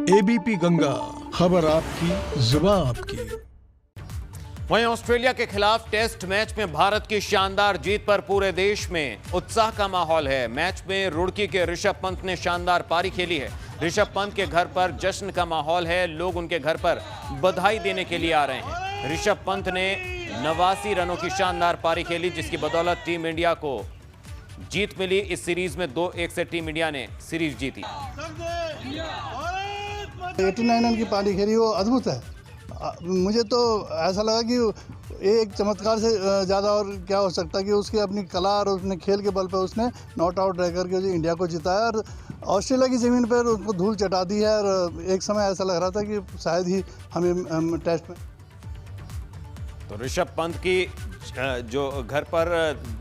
ABP Ganga, खबर आपकी, जुबान आपकी। वहीं ऑस्ट्रेलिया के खिलाफ टेस्ट मैच में भारत की शानदार जीत पर पूरे देश में उत्साह का माहौल है। मैच में रुड़की के ऋषभ पंत ने शानदार पारी खेली है। ऋषभ पंत के घर पर जश्न का माहौल है। लोग उनके घर पर बधाई देने के लिए आ रहे हैं। ऋषभ पंत ने 89 रनों की शानदार पारी खेली, जिसकी बदौलत टीम इंडिया को जीत मिली। इस सीरीज में 2-1 से टीम इंडिया ने सीरीज जीती। 89 रन की पारी खेली, वो अद्भुत है। मुझे तो ऐसा लगा कि एक चमत्कार से ज़्यादा और क्या हो सकता है कि उसकी अपनी कला और उसने खेल के बल पर उसने नॉट आउट रह करके जो इंडिया को जिताया और ऑस्ट्रेलिया की ज़मीन पर उसको धूल चटा दी है। और एक समय ऐसा लग रहा था कि शायद ही हमें टेस्ट में। तो ऋषभ पंत की जो घर पर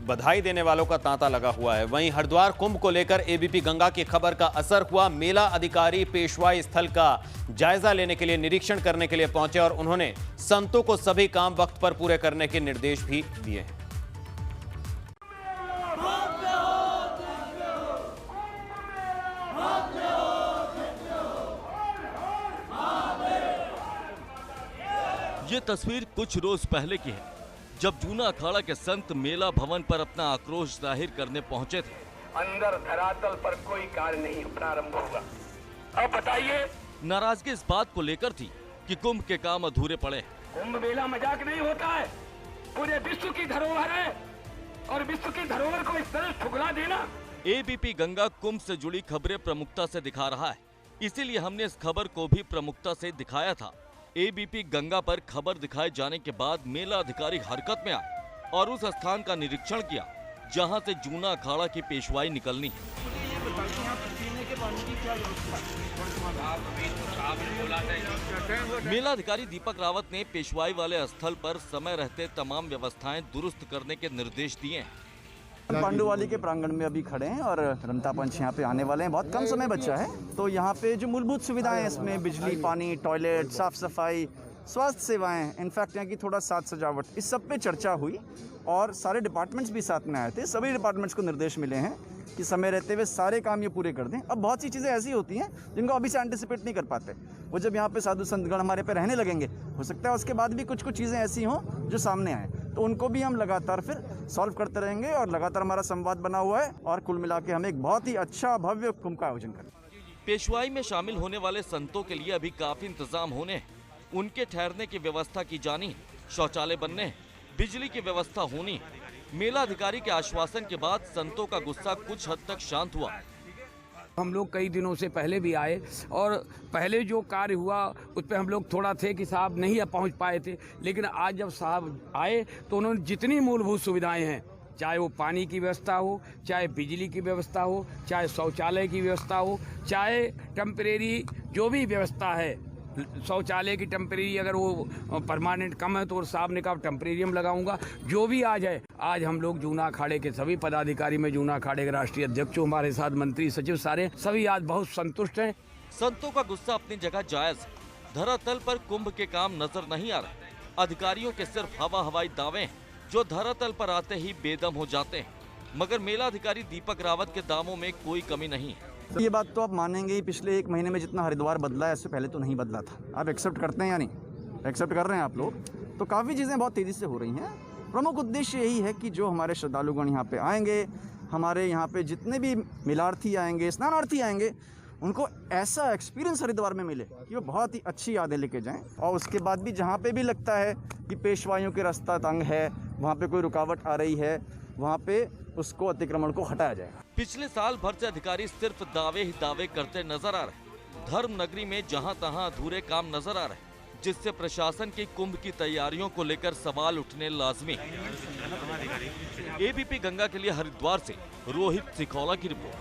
बधाई देने वालों का तांता लगा हुआ है। वहीं हरिद्वार कुंभ को लेकर एबीपी गंगा की खबर का असर हुआ। मेला अधिकारी पेशवाई स्थल का जायजा लेने के लिए, निरीक्षण करने के लिए पहुंचे और उन्होंने संतों को सभी काम वक्त पर पूरे करने के निर्देश भी दिए हैं। ये तस्वीर कुछ रोज पहले की है, जब जूना अखाड़ा के संत मेला भवन पर अपना आक्रोश जाहिर करने पहुंचे थे। अंदर धरातल पर कोई कार्य नहीं प्रारंभ होगा। अब बताइए, नाराजगी इस बात को लेकर थी कि कुंभ के काम अधूरे पड़े। कुंभ मेला मजाक नहीं होता है, पूरे विश्व की धरोहर है और विश्व की धरोहर को इस तरह ठुकरा देना। एबीपी गंगा कुंभ से जुड़ी खबरें प्रमुखता से दिखा रहा है, इसीलिए हमने इस खबर को भी प्रमुखता से दिखाया था। एबीपी गंगा पर खबर दिखाए जाने के बाद मेला अधिकारी हरकत में आए और उस स्थान का निरीक्षण किया जहां से जूना अखाड़ा की पेशवाई निकलनी है। मेला अधिकारी दीपक रावत ने पेशवाई वाले स्थल पर समय रहते तमाम व्यवस्थाएं दुरुस्त करने के निर्देश दिए हैं। पांडुवाली के प्रांगण में अभी खड़े हैं और रमता पंच यहाँ पे आने वाले हैं। बहुत कम समय बचा है, तो यहाँ पे जो मूलभूत सुविधाएं हैं इसमें बिजली, पानी, टॉयलेट, साफ सफाई, स्वास्थ्य सेवाएं, इनफैक्ट यहाँ की थोड़ा साज सजावट, इस सब पे चर्चा हुई और सारे डिपार्टमेंट्स भी साथ में आए थे। सभी डिपार्टमेंट्स को निर्देश मिले हैं कि समय रहते हुए सारे काम ये पूरे कर दें। अब बहुत सी चीज़ें ऐसी होती हैं जिनको अभी से एंटिसिपेट नहीं कर पाते। वो जब यहाँ पे साधु संतगण हमारे पे रहने लगेंगे, हो सकता है उसके बाद भी कुछ कुछ चीज़ें ऐसी हों जो सामने आए, तो उनको भी हम लगातार फिर सॉल्व करते रहेंगे और लगातार हमारा संवाद बना हुआ है और कुल मिला के हम एक बहुत ही अच्छा भव्य कुंभ का आयोजन करें। पेशवाई में शामिल होने वाले संतों के लिए अभी काफी इंतजाम होने हैं। उनके ठहरने की व्यवस्था की जानी है, शौचालय बनने हैं, बिजली की व्यवस्था होनी है। मेला अधिकारी के आश्वासन के बाद संतों का गुस्सा कुछ हद तक शांत हुआ। हम लोग कई दिनों से पहले भी आए और पहले जो कार्य हुआ उस पर हम लोग थोड़ा थे कि साहब नहीं पहुंच पाए थे, लेकिन आज जब साहब आए तो उन्होंने जितनी मूलभूत सुविधाएं हैं, चाहे वो पानी की व्यवस्था हो, चाहे बिजली की व्यवस्था हो, चाहे शौचालय की व्यवस्था हो, चाहे टेम्परेरी जो भी व्यवस्था है, शौचालय की टेम्परेरी अगर वो परमानेंट कम है तो साहब ने कहा टेम्परेरियम लगाऊंगा। जो भी आ जाए, आज हम लोग जूना अखाड़े के सभी पदाधिकारी में जूना अखाड़े के राष्ट्रीय अध्यक्ष, हमारे साथ मंत्री सचिव, सारे सभी आज बहुत संतुष्ट हैं। संतों का गुस्सा अपनी जगह जायज है। धरातल पर कुंभ के काम नजर नहीं आ रहे। अधिकारियों के सिर्फ हवाई दावे हैं जो धरातल पर आते ही बेदम हो जाते हैं। मगर मेला अधिकारी दीपक रावत के दावों में कोई कमी नहीं है। ये बात तो आप मानेंगे ही, पिछले एक महीने में जितना हरिद्वार बदला है इससे पहले तो नहीं बदला था। आप एक्सेप्ट करते हैं या नहीं? एक्सेप्ट कर रहे हैं आप लोग? तो काफ़ी चीज़ें बहुत तेज़ी से हो रही हैं। प्रमुख उद्देश्य यही है कि जो हमारे श्रद्धालुगण यहाँ पे आएंगे, हमारे यहाँ पे जितने भी मिलार्थी आएंगे, स्नानार्थी आएंगे, उनको ऐसा एक्सपीरियंस हरिद्वार में मिले कि वो बहुत ही अच्छी यादें लेके जाएं। और उसके बाद भी जहाँ पे भी लगता है कि पेशवाइयों के रास्ता तंग है, वहाँ पे कोई रुकावट आ रही है, वहाँ पे उसको अतिक्रमण को हटाया जाएगा। पिछले साल भर से अधिकारी सिर्फ दावे ही दावे करते नजर आ रहे। धर्म नगरी में जहां तहां अधूरे काम नजर आ रहे, जिससे प्रशासन की कुंभ की तैयारियों को लेकर सवाल उठने लाजमी। एबीपी गंगा के लिए हरिद्वार से रोहित सिखौला की रिपोर्ट।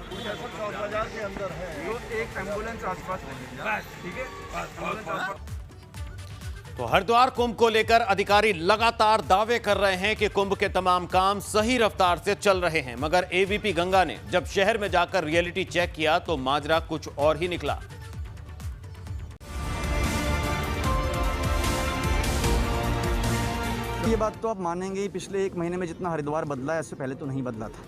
तो हरिद्वार कुंभ को लेकर अधिकारी लगातार दावे कर रहे हैं कि कुंभ के तमाम काम सही रफ्तार से चल रहे हैं, मगर एबीपी गंगा ने जब शहर में जाकर रियलिटी चेक किया तो माजरा कुछ और ही निकला। ये बात तो आप मानेंगे ही, पिछले एक महीने में जितना हरिद्वार बदला है इससे पहले तो नहीं बदला था।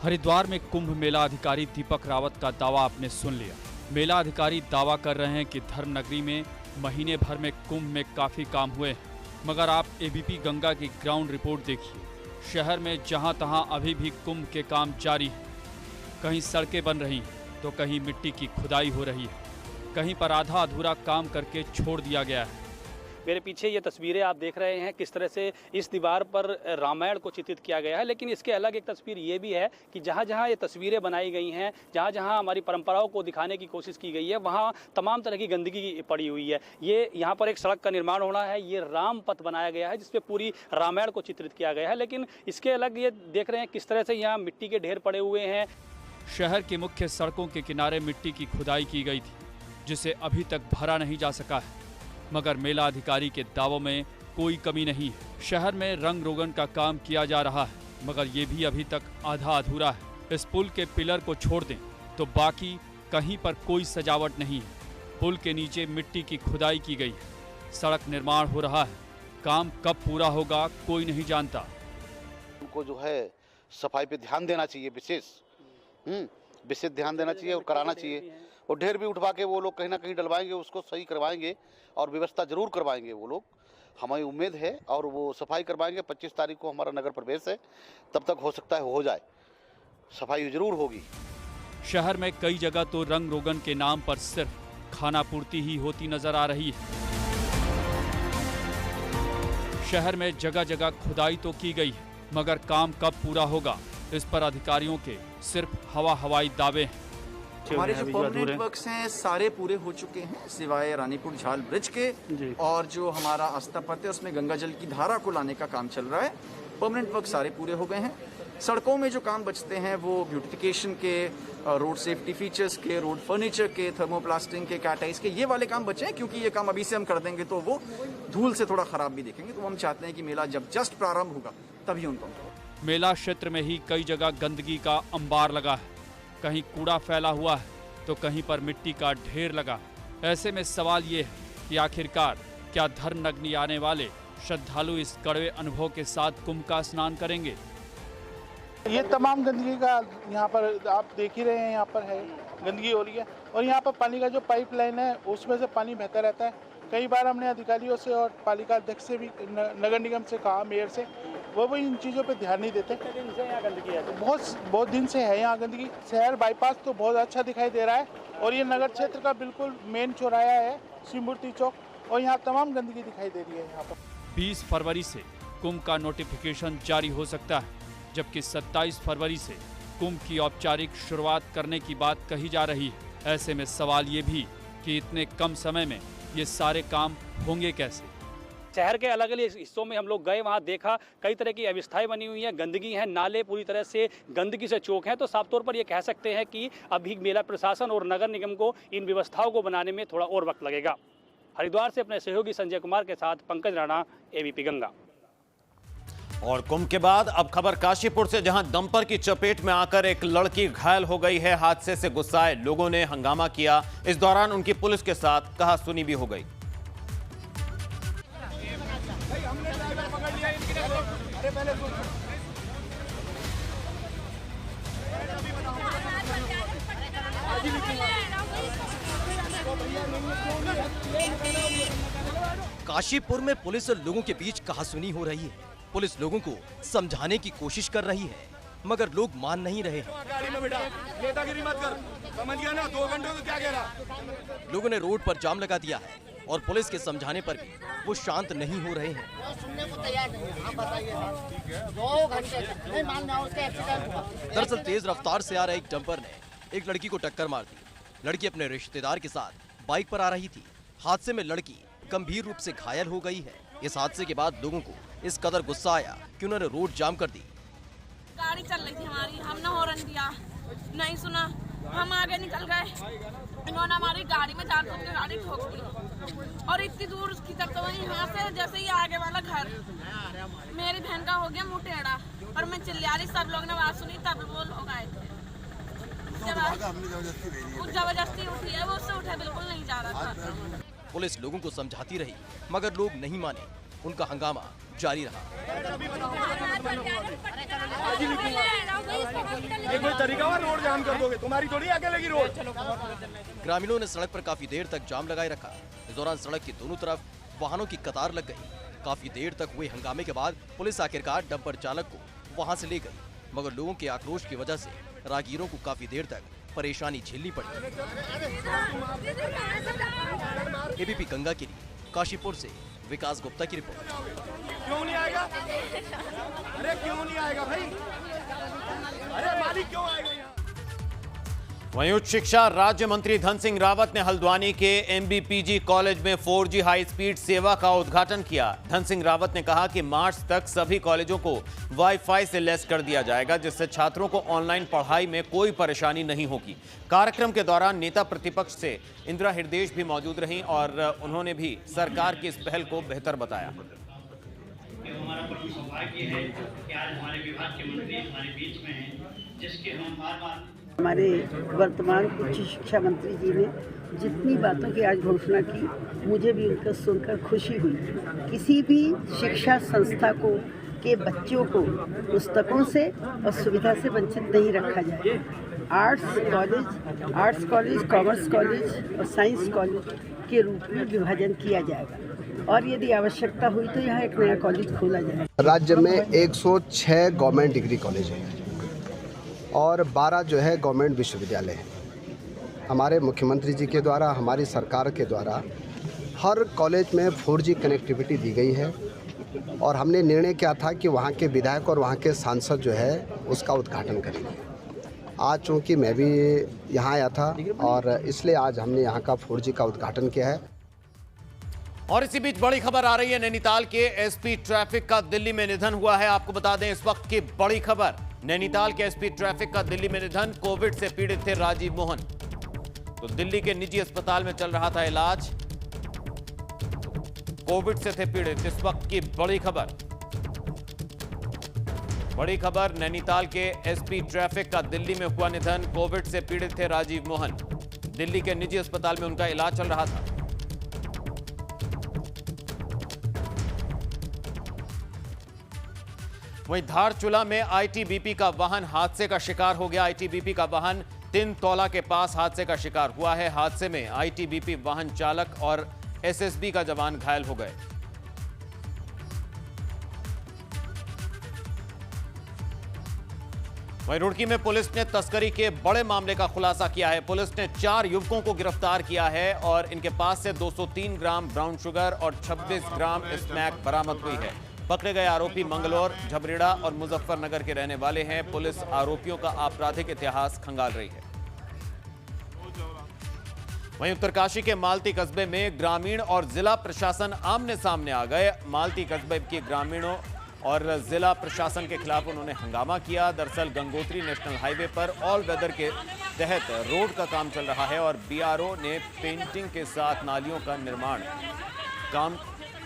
हरिद्वार में कुंभ मेला अधिकारी दीपक रावत का दावा आपने सुन लिया। मेला अधिकारी दावा कर रहे हैं कि धर्म नगरी में महीने भर में कुंभ में काफी काम हुए हैं, मगर आप एबीपी गंगा की ग्राउंड रिपोर्ट देखिए। शहर में जहां तहां अभी भी कुंभ के काम जारी है। कहीं सड़कें बन रही हैं तो कहीं मिट्टी की खुदाई हो रही है, कहीं पर आधा अधूरा काम करके छोड़ दिया गया है। मेरे पीछे ये तस्वीरें आप देख रहे हैं किस तरह से इस दीवार पर रामायण को चित्रित किया गया है, लेकिन इसके अलग एक तस्वीर ये भी है कि जहाँ जहाँ ये तस्वीरें बनाई गई हैं, जहाँ जहाँ हमारी परंपराओं को दिखाने की कोशिश की गई है, वहाँ तमाम तरह की गंदगी पड़ी हुई है। ये यहाँ पर एक सड़क का निर्माण होना है, ये राम पथ बनाया गया है जिसपे पूरी रामायण को चित्रित किया गया है, लेकिन इसके अलग ये देख रहे हैं किस तरह से यहाँ मिट्टी के ढेर पड़े हुए हैं। शहर की मुख्य सड़कों के किनारे मिट्टी की खुदाई की गई थी, जिसे अभी तक भरा नहीं जा सका है, मगर मेला अधिकारी के दावों में कोई कमी नहीं है। शहर में रंग रोगन का काम किया जा रहा है, मगर ये भी अभी तक आधा अधूरा है। इस पुल के पिलर को छोड़ दें तो बाकी कहीं पर कोई सजावट नहीं है। पुल के नीचे मिट्टी की खुदाई की गई है, सड़क निर्माण हो रहा है। काम कब पूरा होगा कोई नहीं जानता। उनको जो है सफाई पे ध्यान देना चाहिए, विशेष ध्यान देना चाहिए और कराना चाहिए। और ढेर भी उठवा के वो लोग कहीं ना कहीं डलवाएंगे, उसको सही करवाएंगे और व्यवस्था जरूर करवाएंगे वो लोग, हमें उम्मीद है। और वो सफाई करवाएंगे। 25 तारीख को हमारा नगर प्रवेश है, तब तक हो सकता है हो जाए, सफाई जरूर होगी। शहर में कई जगह तो रंग रोगन के नाम पर सिर्फ खाना पूर्ति ही होती नजर आ रही है। शहर में जगह जगह खुदाई तो की गई है, मगर काम कब पूरा होगा इस पर अधिकारियों के सिर्फ हवाई दावे हैं। हमारे जो परमानेंट वर्क्स हैं सारे पूरे हो चुके हैं, सिवाय रानीपुर झाल ब्रिज के। और जो हमारा आस्था पथ है उसमें गंगा जल की धारा को लाने का काम चल रहा है। परमानेंट वर्क सारे पूरे हो गए हैं। सड़कों में जो काम बचते हैं वो ब्यूटिफिकेशन के, रोड सेफ्टी फीचर्स के, रोड फर्नीचर के, थर्मोप्लास्टिंग के, कैटाइज के, ये वाले काम बचे हैं। क्योंकि ये काम अभी से हम कर देंगे तो वो धूल से थोड़ा खराब भी दिखेंगे, तो हम चाहते हैं कि मेला जब जस्ट प्रारंभ होगा तभी उनको। मेला क्षेत्र में ही कई जगह गंदगी का अंबार लगा है, कहीं कूड़ा फैला हुआ है तो कहीं पर मिट्टी का ढेर लगा है। ऐसे में सवाल ये है कि आखिरकार क्या धर्म नगरी आने वाले श्रद्धालु इस कड़वे अनुभव के साथ कुंभ का स्नान करेंगे? ये तमाम गंदगी का यहाँ पर आप देख ही रहे हैं, यहाँ पर है गंदगी हो रही है। और यहाँ पर पानी का जो पाइपलाइन है उसमें से पानी बहता रहता है। कई बार हमने अधिकारियों से और पालिका अध्यक्ष से भी, नगर निगम से कहा, मेयर से, वो भी इन चीज़ों पे ध्यान नहीं देते। कितने दिन से यहाँ गंदगी है? बहुत दिन से है यहाँ गंदगी। शहर बाईपास तो बहुत अच्छा दिखाई दे रहा है और ये नगर क्षेत्र का बिल्कुल मेन चौराहा है, शिव मूर्ति चौक, और यहाँ तमाम गंदगी दिखाई दे रही है। यहाँ पर 20 फरवरी से कुंभ का नोटिफिकेशन जारी हो सकता है, जबकि 27 फरवरी से कुंभ की औपचारिक शुरुआत करने की बात कही जा रही है। ऐसे में सवाल ये भी कि इतने कम समय में ये सारे काम होंगे कैसे? शहर के अलग अलग हिस्सों में हम लोग गए, वहाँ देखा कई तरह की अव्यवस्थाएं बनी हुई हैं, गंदगी है, नाले पूरी तरह से गंदगी से चौक हैं। तो साफ तौर पर ये कह सकते हैं कि अभी मेला प्रशासन और नगर निगम को इन व्यवस्थाओं को बनाने में थोड़ा और वक्त लगेगा। हरिद्वार से अपने सहयोगी संजय कुमार के साथ पंकज राणा, एबीपी गंगा। और कुंभ के बाद अब खबर काशीपुर से, जहां डंपर की चपेट में आकर एक लड़की घायल हो गई है। हादसे से गुस्साए लोगों ने हंगामा किया। इस दौरान उनकी पुलिस के साथ कहासुनी भी हो गई। काशीपुर में पुलिस और लोगों के बीच कहासुनी हो रही है। पुलिस लोगों को समझाने की कोशिश कर रही है, मगर लोग मान नहीं रहे। गाड़ी में बैठा, नेतागिरी मत कर, समझ गया ना? 2 घंटे तो क्या कह रहा? लोगों ने रोड पर जाम लगा दिया है और पुलिस के समझाने पर भी वो शांत नहीं हो रहे हैं। सुनने को तैयार नहीं है। आप बताइए, 2 घंटे नहीं मान रहा, उसका एक्सीडेंट हुआ। दरअसल तेज रफ्तार से आ रहे एक डंपर ने एक लड़की को टक्कर मार दी। लड़की अपने रिश्तेदार के साथ बाइक पर आ रही थी। हादसे में लड़की गंभीर रूप से घायल हो गई है। इस हादसे के बाद लोगों को इस कदर गुस्सा आया कि उन्होंने रोड जाम कर दी। गाड़ी चल रही थी हमारी, हमने हॉर्न दिया, नहीं सुना, हम आगे निकल गए। इन्होंने हमारी गाड़ी में जाकर उनकी गाड़ी ठोक दी और इतनी दूर उसकी तक, तो यहाँ से जैसे ही आगे वाला घर, मेरी बहन का हो गया मुंह टेढ़ा और मैं चिल्ला रही, सब लोग ने आवाज सुनी, तब वो लोग आए थे। जबरदस्ती उठी है, वो उससे उठा बिल्कुल नहीं जा रहा था। पुलिस लोगों को समझाती रही, मगर लोग नहीं माने। उनका हंगामा जारी रहा। ये कोई तरीका हुआ रोड जाम कर दोगे? तुम्हारी थोड़ी आगे लगी रोड। ग्रामीणों ने सड़क पर काफी देर तक जाम लगाए रखा। इस दौरान सड़क की दोनों तरफ वाहनों की कतार लग गई। काफी देर तक हुए हंगामे के बाद पुलिस आखिरकार डंपर चालक को वहां से ले गई, मगर लोगों के आक्रोश की वजह से राहगीरों को काफी देर तक परेशानी झेलनी पड़ी। एबीपी गंगा के लिए काशीपुर से विकास गुप्ता की रिपोर्ट। क्यों नहीं आएगा? अरे क्यों नहीं आएगा भाई? अरे मालिक क्यों आएगा यहाँ? वहीं उच्च शिक्षा राज्य मंत्री धन सिंह रावत ने हल्द्वानी के एमबीपीजी कॉलेज में 4G हाई स्पीड सेवा का उद्घाटन किया। धन सिंह रावत ने कहा कि मार्च तक सभी कॉलेजों को वाईफाई से लैस कर दिया जाएगा, जिससे छात्रों को ऑनलाइन पढ़ाई में कोई परेशानी नहीं होगी। कार्यक्रम के दौरान नेता प्रतिपक्ष से इंदिरा हृदयेश भी मौजूद रहीं और उन्होंने भी सरकार की इस पहल को बेहतर बताया। हमारा परम सौभाग्य है कि आज हमारे विभाग के मंत्री हमारे बीच में हैं, जिसके हम बार-बार हमारे वर्तमान उच्च शिक्षा मंत्री जी ने जितनी बातों की आज घोषणा की, मुझे भी उनका सुनकर खुशी हुई। किसी भी शिक्षा संस्था को के बच्चों को पुस्तकों से और सुविधा से वंचित नहीं रखा जाए। आर्ट्स कॉलेज, कॉमर्स कॉलेज और साइंस कॉलेज के रूप में विभाजन किया जाएगा और यदि आवश्यकता हुई तो यहाँ एक नया कॉलेज खोला जाएगा। राज्य में 106 गवर्नमेंट डिग्री कॉलेज हैं और 12 जो है गवर्नमेंट विश्वविद्यालय हैं। हमारे मुख्यमंत्री जी के द्वारा, हमारी सरकार के द्वारा हर कॉलेज में 4G कनेक्टिविटी दी गई है और हमने निर्णय किया था कि वहाँ के विधायक और वहाँ के सांसद जो है उसका उद्घाटन करेंगे। आज चूँकि मैं भी यहाँ आया था और इसलिए आज हमने यहाँ का 4G का उद्घाटन किया है। और इसी बीच बड़ी खबर आ रही है, नैनीताल के एसपी ट्रैफिक का दिल्ली में निधन हुआ है। आपको बता दें इस वक्त की बड़ी खबर, नैनीताल के एसपी ट्रैफिक का दिल्ली में निधन। कोविड से पीड़ित थे राजीव मोहन, तो दिल्ली के निजी अस्पताल में चल रहा था इलाज, कोविड से थे पीड़ित। इस वक्त की बड़ी खबर, नैनीताल के एसपी ट्रैफिक का दिल्ली में हुआ निधन। कोविड से पीड़ित थे राजीव मोहन, दिल्ली के निजी अस्पताल में उनका इलाज चल रहा था। वहीं धारचूला में आईटीबीपी का वाहन हादसे का शिकार हो गया। आईटीबीपी का वाहन 3 तौला के पास हादसे का शिकार हुआ है। हादसे में आईटीबीपी वाहन चालक और एसएसबी का जवान घायल हो गए। वहीं रुड़की में पुलिस ने तस्करी के बड़े मामले का खुलासा किया है। पुलिस ने 4 युवकों को गिरफ्तार किया है और इनके पास से 203 ग्राम ब्राउन शुगर और 26 ग्राम स्मैक बरामद हुई है। पकड़े गए आरोपी मंगलौर, झबरेड़ा और मुजफ्फरनगर के रहने वाले हैं। पुलिस आरोपियों का आपराधिक इतिहास खंगाल रही है। वहीं उत्तरकाशी के मालती कस्बे में ग्रामीण और जिला प्रशासन आमने सामने आ गए। मालती कस्बे के ग्रामीणों और जिला प्रशासन के खिलाफ उन्होंने हंगामा किया। दरअसल गंगोत्री नेशनल हाईवे पर ऑल वेदर के तहत रोड का काम चल रहा है और बीआरओ ने पेंटिंग के साथ नालियों का निर्माण काम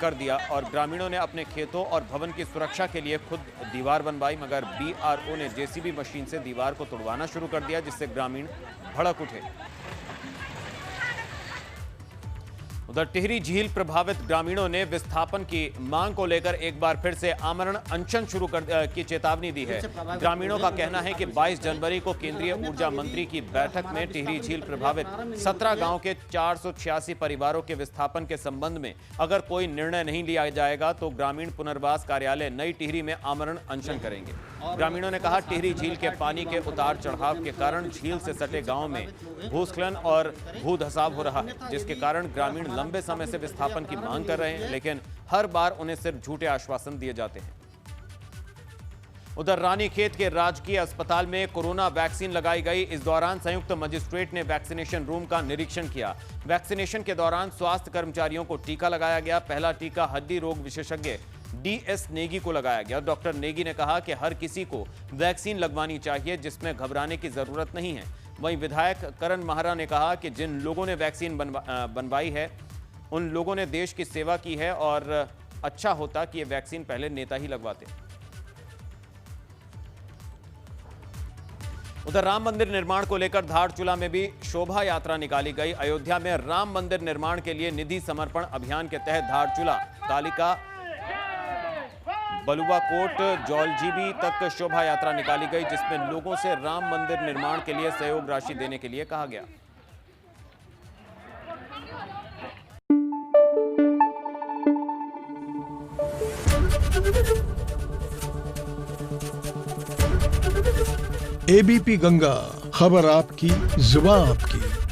कर दिया और ग्रामीणों ने अपने खेतों और भवन की सुरक्षा के लिए खुद दीवार बनवाई, मगर बीआरओ ने जेसीबी मशीन से दीवार को तोड़वाना शुरू कर दिया, जिससे ग्रामीण भड़क उठे। उधर टिहरी झील प्रभावित ग्रामीणों ने विस्थापन की मांग को लेकर एक बार फिर से आमरण अनशन शुरू की चेतावनी दी है। ग्रामीणों का कहना है कि 22 जनवरी को केंद्रीय ऊर्जा मंत्री की बैठक में टिहरी झील प्रभावित 17 गांव के 486 परिवारों के विस्थापन के संबंध में अगर कोई निर्णय नहीं लिया जाएगा तो ग्रामीण पुनर्वास कार्यालय नई टिहरी में आमरण अनशन करेंगे। ग्रामीणों ने कहा, टिहरी झील के पानी के उतार चढ़ाव के कारण झील से सटे गाँव में भूस्खलन और भू धसाव हो रहा है, जिसके कारण ग्रामीण लंबे समय से विस्थापन की मांग कर रहे हैं, लेकिन हर बार उन्हें सिर्फ झूठे आश्वासन दिए जाते हैं। उधर रानीखेत के राजकीय अस्पताल में कोरोना वैक्सीन लगाई गई। इस दौरान संयुक्त मजिस्ट्रेट ने वैक्सीनेशन रूम का निरीक्षण किया। वैक्सीनेशन के दौरान स्वास्थ्य कर्मचारियों को टीका लगाया गया। पहला टीका हड्डी रोग विशेषज्ञ डीएस नेगी को लगाया गया। डॉक्टर नेगी ने कहा कि हर किसी को वैक्सीन लगवानी चाहिए, जिसमें घबराने की जरूरत नहीं है। वहीं विधायक करण माहरा ने कहा कि जिन लोगों ने वैक्सीन बनवाई है उन लोगों ने देश की सेवा की है और अच्छा होता कि ये वैक्सीन पहले नेता ही लगवाते। उधर राम मंदिर निर्माण को लेकर धारचूला में भी शोभा यात्रा निकाली गई। अयोध्या में राम मंदिर निर्माण के लिए निधि समर्पण अभियान के तहत धारचूला कालिका बलुआ कोट जौलजीबी तक शोभा यात्रा निकाली गई, जिसमें लोगों से राम मंदिर निर्माण के लिए सहयोग राशि देने के लिए कहा गया। एबीपी गंगा, खबर आपकी, जुबान आपकी।